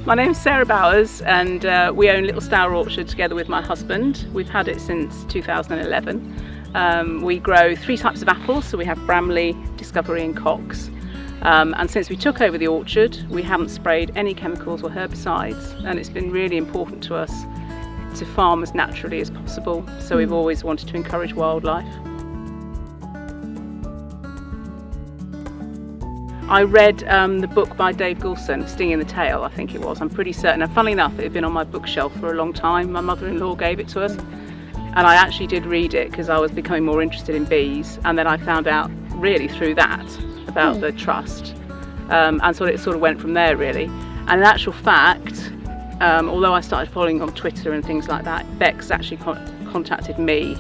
My name's Sarah Bowers and we own Little Stour Orchard together with my husband. We've had it since 2011. We grow 3 types of apples, so we have Bramley, Discovery and Cox. And since we took over the orchard, we haven't sprayed any chemicals or herbicides, and it's been really important to us to farm as naturally as possible. So we've always wanted to encourage wildlife. I read the book by Dave Goulson, Sting in the Tail, I think it was. I'm pretty certain, and funnily enough, it had been on my bookshelf for a long time. My mother-in-law gave it to us, and I actually did read it because I was becoming more interested in bees, and then I found out really through that about the trust, and so it sort of went from there really. And in actual fact, although I started following on Twitter and things like that, Bex actually contacted me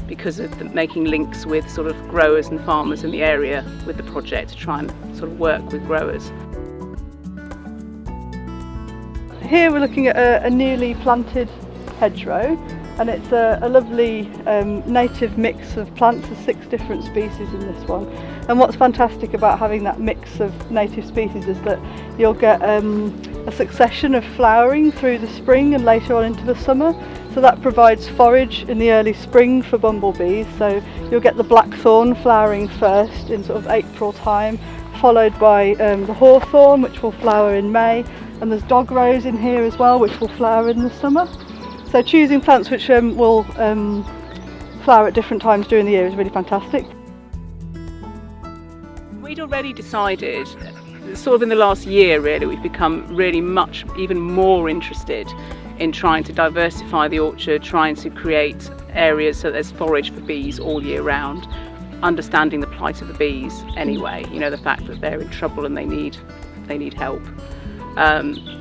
because of making links with sort of growers and farmers in the area with the project to try and sort of work with growers. Here we're looking at a newly planted hedgerow, and it's a lovely native mix of plants. There's 6 different species in this one, and what's fantastic about having that mix of native species is that you'll get a succession of flowering through the spring and later on into the summer. So that provides forage in the early spring for bumblebees. So you'll get the blackthorn flowering first in sort of April time, followed by the hawthorn, which will flower in May, and there's dog rose in here as well, which will flower in the summer. So choosing plants which will flower at different times during the year is really fantastic. We'd already decided, sort of in the last year really, we've become really even more interested in trying to diversify the orchard, trying to create areas so there's forage for bees all year round, understanding the plight of the bees anyway, you know, the fact that they're in trouble and they need help.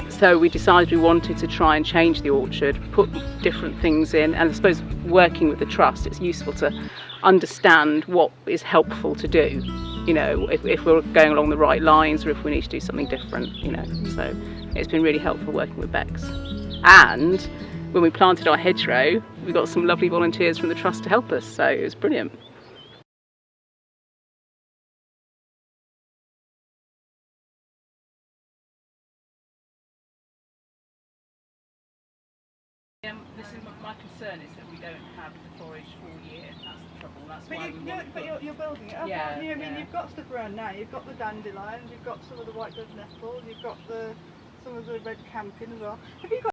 So we decided we wanted to try and change the orchard, put different things in, and I suppose working with the trust, it's useful to understand what is helpful to do, you know, if we're going along the right lines or if we need to do something different, you know. So it's been really helpful working with Bex. And when we planted our hedgerow, we got some lovely volunteers from the trust to help us, so it was brilliant. My concern is that we don't have the forage all year. That's the trouble. That's why But you're building it up, aren't you? I mean, you've got stuff around now. You've got the dandelions, you've got some of the white dove nettles, you've got some of the red campion as well. Have you got